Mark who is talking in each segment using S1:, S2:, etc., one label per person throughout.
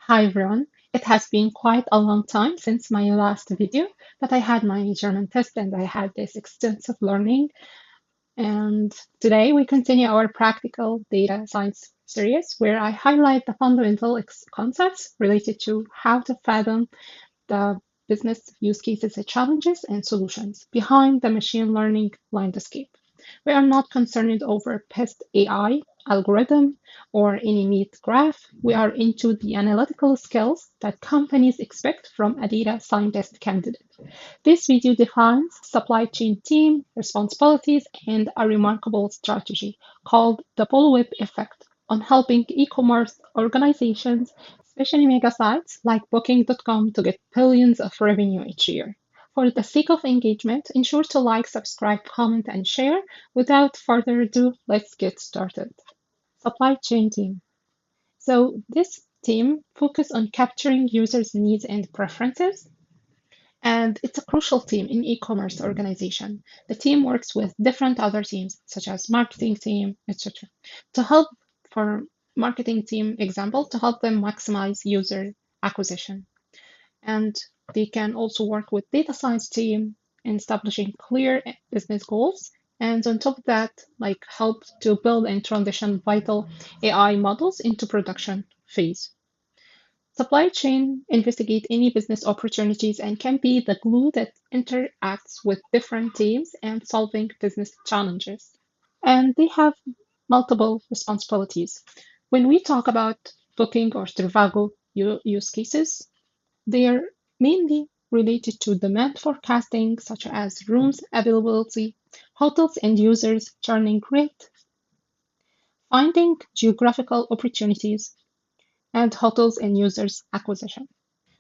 S1: Hi everyone. It has been quite a long time since my last video, but I had my German test and I had this extensive learning. And today we continue our practical data science series where I highlight the fundamental concepts related to how to fathom the business use cases, challenges, and solutions behind the machine learning landscape. We are not concerned over pest AI, algorithm, or any neat graph. We are into the analytical skills that companies expect from a data scientist candidate. This video defines supply chain team responsibilities and a remarkable strategy called the Bullwhip Effect on helping e-commerce organizations, especially mega sites like Booking.com, to get billions of revenue each year. For the sake of engagement, ensure to like, subscribe, comment, and share. Without further ado, let's get started. Supply chain team. So this team focus on capturing users' needs and preferences, and it's a crucial team in e-commerce organization. The team works with different other teams, such as marketing team, etc., to help for marketing team example to help them maximize user acquisition. And they can also work with data science team in establishing clear business goals. And on top of that, like help to build and transition vital AI models into production phase. Supply chain investigate any business opportunities and can be the glue that interacts with different teams and solving business challenges. And they have multiple responsibilities. When we talk about Booking or Trivago use cases, they are mainly related to demand forecasting, such as rooms availability, hotels and users churning rate, finding geographical opportunities, and hotels and users acquisition.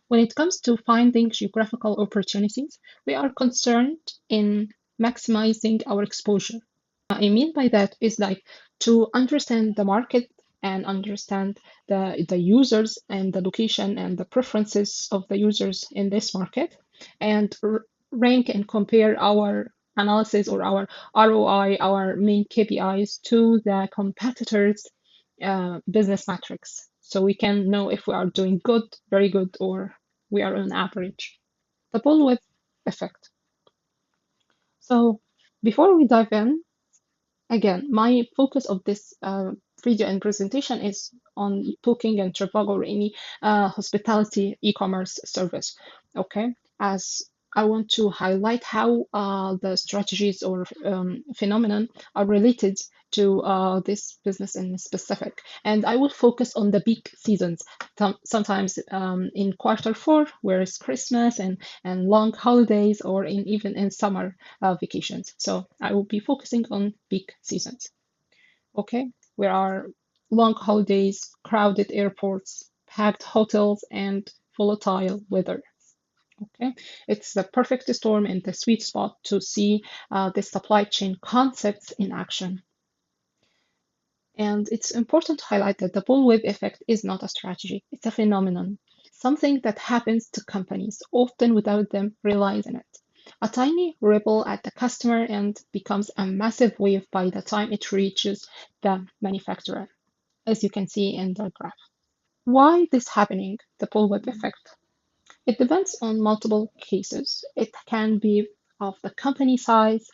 S1: When it comes to finding geographical opportunities, we are concerned in maximizing our exposure. What I mean by that is like to understand the market and understand the users and the location and the preferences of the users in this market and rank and compare our analysis or our ROI, our main KPIs to the competitors' business metrics. So we can know if we are doing good, very good, or we are on average. The bullwhip effect. So before we dive in, again, my focus of this video and presentation is on Booking and Trivago or any hospitality e-commerce service. Okay, as I want to highlight how the strategies or phenomenon are related to this business in specific, and I will focus on the peak seasons. Sometimes in quarter 4, where it's Christmas and long holidays, or in even in summer vacations. So I will be focusing on peak seasons. Okay, where are long holidays, crowded airports, packed hotels, and volatile weather. Okay, it's the perfect storm and the sweet spot to see the supply chain concepts in action. And it's important to highlight that the bullwhip effect is not a strategy, it's a phenomenon, something that happens to companies, often without them realizing it. A tiny ripple at the customer end becomes a massive wave by the time it reaches the manufacturer, as you can see in the graph. Why this happening, the bullwhip effect? It depends on multiple cases. It can be of the company size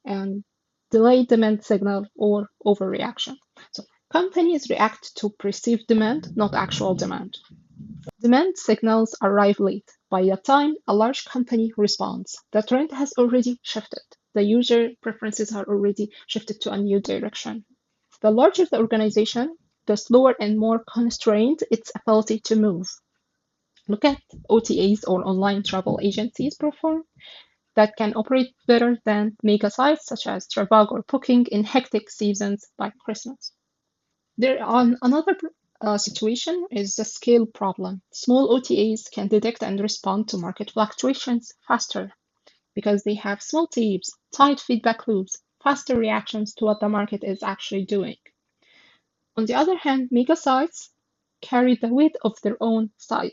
S1: and delayed demand signal or overreaction. So companies react to perceived demand, not actual demand. Demand signals arrive late. By the time a large company responds, the trend has already shifted. The user preferences are already shifted to a new direction. The larger the organization, the slower and more constrained its ability to move. Look at OTAs or online travel agencies perform that can operate better than mega sites such as Trivago or Booking in hectic seasons like Christmas. There on another situation is the scale problem. Small OTAs can detect and respond to market fluctuations faster because they have small teams, tight feedback loops, faster reactions to what the market is actually doing. On the other hand, mega sites carry the weight of their own size.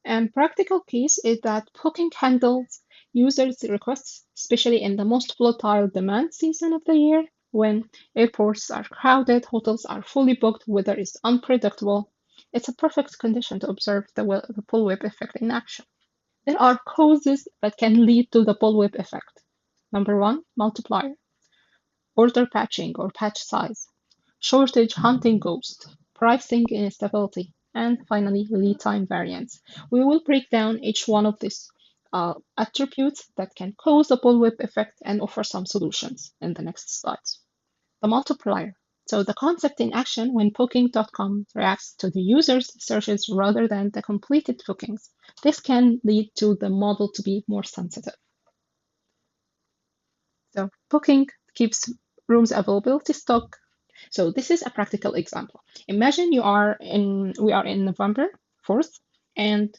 S1: And practical case is that Booking handles users' requests, especially in the most volatile demand season of the year, when airports are crowded, hotels are fully booked, weather is unpredictable, It's a perfect condition to observe the bullwhip effect in action. There are causes that can lead to the bullwhip effect. Number one, multiplier, order patching or patch size, shortage hunting ghost, pricing instability, and finally, lead time variance. We will break down each one of these attributes that can cause a bullwhip effect and offer some solutions in the next slides. The multiplier. So the concept in action when Booking.com reacts to the user's searches rather than the completed bookings. This can lead to the model to be more sensitive. So Booking keeps rooms availability stock. So this is a practical example. Imagine we are in November 4th, and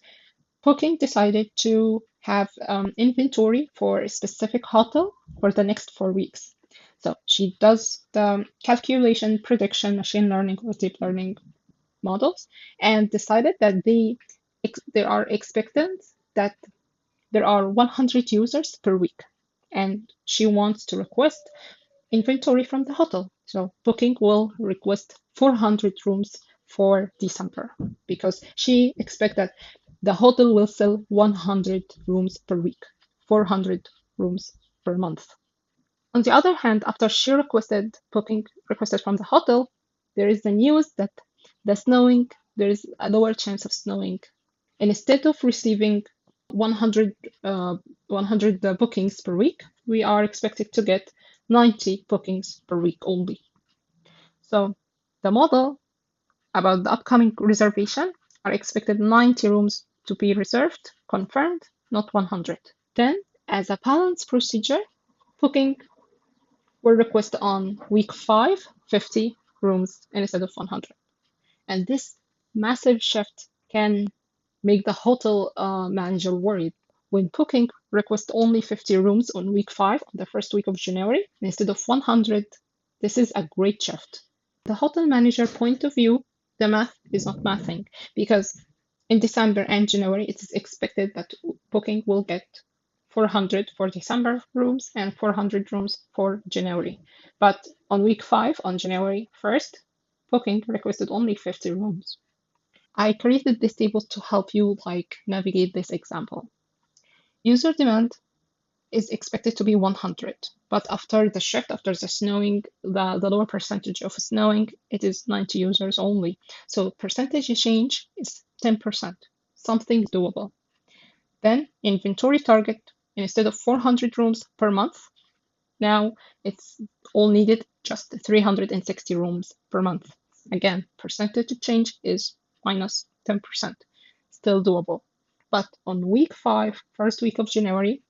S1: Booking decided to have inventory for a specific hotel for the next 4 weeks. So she does the calculation, prediction, machine learning or deep learning models, and decided that they are expectant that there are 100 users per week, and she wants to request inventory from the hotel. So Booking will request 400 rooms for December because she expects that the hotel will sell 100 rooms per week, 400 rooms per month. On the other hand, after she Booking requested from the hotel, there is the news that there is a lower chance of snowing. And instead of receiving 100 bookings per week, we are expected to get 90 bookings per week only. So the model about the upcoming reservation are expected 90 rooms to be reserved, confirmed, not 100. Then, as a balance procedure, Booking will request on week 5 50 rooms instead of 100. And this massive shift can make the hotel manager worried. When Booking requests only 50 rooms on week 5, on the first week of January, instead of 100, this is a great shift. The hotel manager point of view, the math is not mathing because in December and January, it is expected that Booking will get 400 for December rooms and 400 rooms for January. But on week 5, on January 1st, Booking requested only 50 rooms. I created this table to help you navigate this example. User demand is expected to be 100, but after the shift, after the snowing, the lower percentage of snowing, it is 90 users only. So percentage change is 10%, something doable. Then inventory target, instead of 400 rooms per month, now it's all needed just 360 rooms per month. Again, percentage change is minus 10%, still doable. But on week 5, first week of January,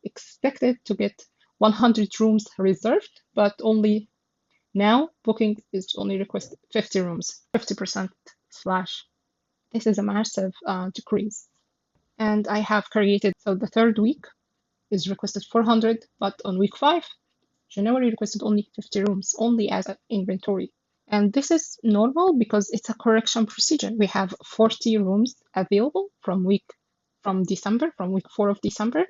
S1: expected to get 100 rooms reserved, but only now Booking is only request 50 rooms, 50% slash. This is a massive decrease. And I have created, so the third week is requested 400, but on week 5, January requested only 50 rooms, only as an inventory. And this is normal because it's a correction procedure. We have 40 rooms available from week 4 of December,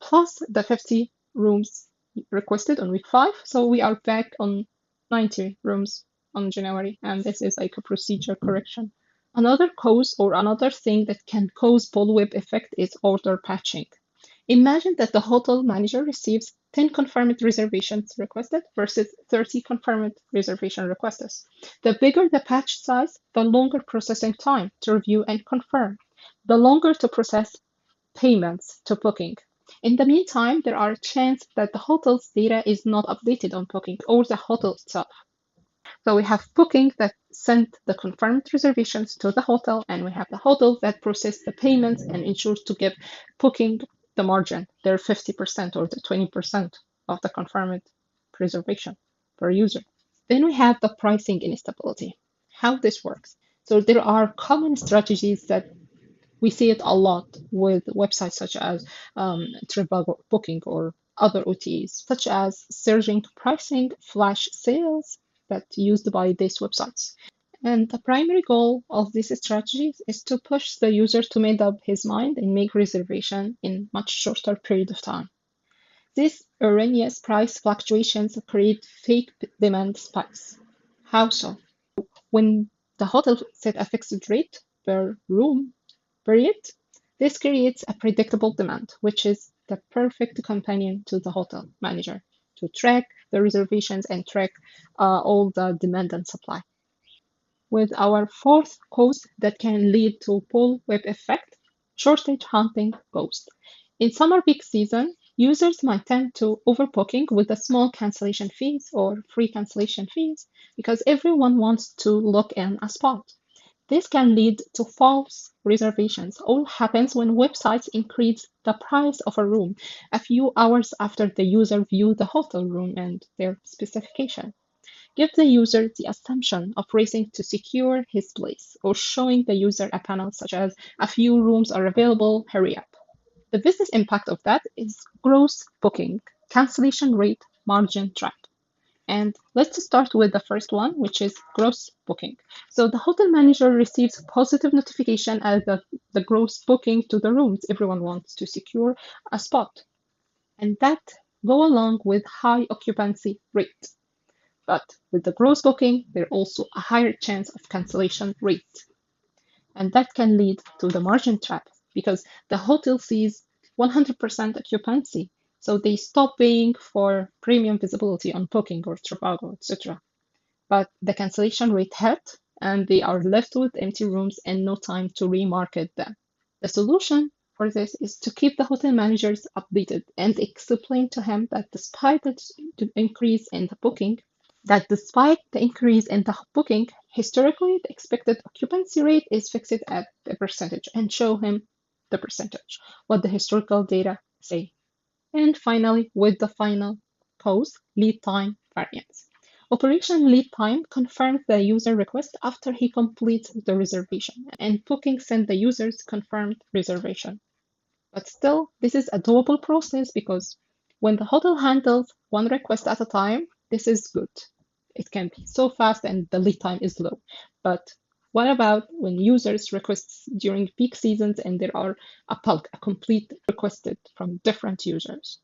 S1: plus the 50 rooms requested on week 5. So we are back on 90 rooms on January, and this is like a procedure correction. Another cause or another thing that can cause bullwhip effect is order patching. Imagine that the hotel manager receives 10 confirmed reservations requested versus 30 confirmed reservation requests. The bigger the patch size, the longer processing time to review and confirm, the longer to process payments to Booking. In the meantime, there are chances that the hotel's data is not updated on Booking or the hotel itself. So we have Booking that sent the confirmed reservations to the hotel, and we have the hotel that processed the payments and ensures to give Booking the margin, their 50% or the 20% of the confirmed reservation per user. Then we have the pricing instability. How this works. So there are common strategies that we see it a lot with websites such as Trivago Booking or other OTAs, such as surging pricing, flash sales that's used by these websites. And the primary goal of these strategies is to push the user to make up his mind and make reservation in much shorter period of time. These erroneous price fluctuations create fake demand spikes. How so? When the hotel set a fixed rate per room, period. This creates a predictable demand, which is the perfect companion to the hotel manager to track the reservations and track all the demand and supply. With our fourth cause that can lead to bullwhip effect, shortage hunting ghost. In summer peak season, users might tend to overbooking with the small cancellation fees or free cancellation fees because everyone wants to lock in a spot. This can lead to false reservations. All happens when websites increase the price of a room a few hours after the user viewed the hotel room and their specification. Give the user the assumption of racing to secure his place, or showing the user a panel such as a few rooms are available, hurry up. The business impact of that is gross booking, cancellation rate, margin trap. And let's start with the first one, which is gross booking. So the hotel manager receives positive notification as the gross booking to the rooms. Everyone wants to secure a spot. And that go along with high occupancy rate. But with the gross booking, there's also a higher chance of cancellation rate. And that can lead to the margin trap because the hotel sees 100% occupancy. So they stop paying for premium visibility on Booking or Trivago, etc. But the cancellation rate hit and they are left with empty rooms and no time to remarket them. The solution for this is to keep the hotel managers updated and explain to him that despite the increase in the booking, historically, the expected occupancy rate is fixed at a percentage and show him the percentage, what the historical data say. And finally, with the final cause, lead time variance. Operation lead time confirms the user request after he completes the reservation, and booking sends the user's confirmed reservation. But still, this is a doable process because when the hotel handles one request at a time, this is good. It can be so fast and the lead time is low. But what about when users requests during peak seasons and there are a complete requested from different users?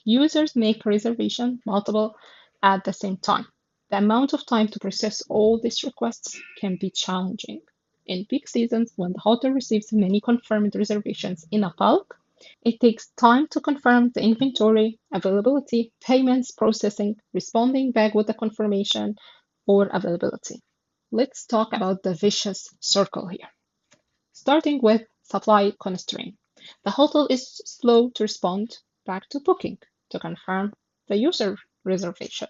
S1: Users make reservation multiple at the same time. The amount of time to process all these requests can be challenging. In peak seasons, when the hotel receives many confirmed reservations in a bulk, it takes time to confirm the inventory, availability, payments, processing, responding back with the confirmation or availability. Let's talk about the vicious circle here. Starting with supply constraint. The hotel is slow to respond back to booking to confirm the user reservation.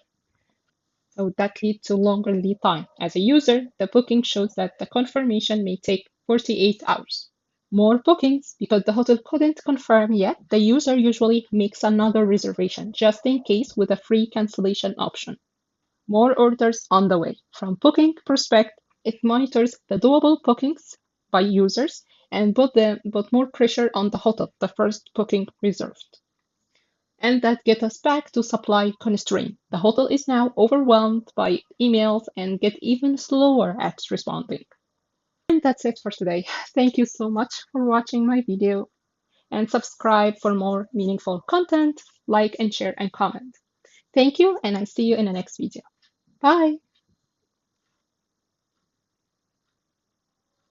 S1: So that leads to longer lead time. As a user, the booking shows that the confirmation may take 48 hours. More bookings because the hotel couldn't confirm yet. The user usually makes another reservation just in case with a free cancellation option. More orders on the way. From booking perspective, it monitors the doable bookings by users and put more pressure on the hotel, the first booking reserved. And that gets us back to supply constraint. The hotel is now overwhelmed by emails and get even slower at responding. And that's it for today. Thank you so much for watching my video and subscribe for more meaningful content, like and share and comment. Thank you and I see you in the next video. Bye.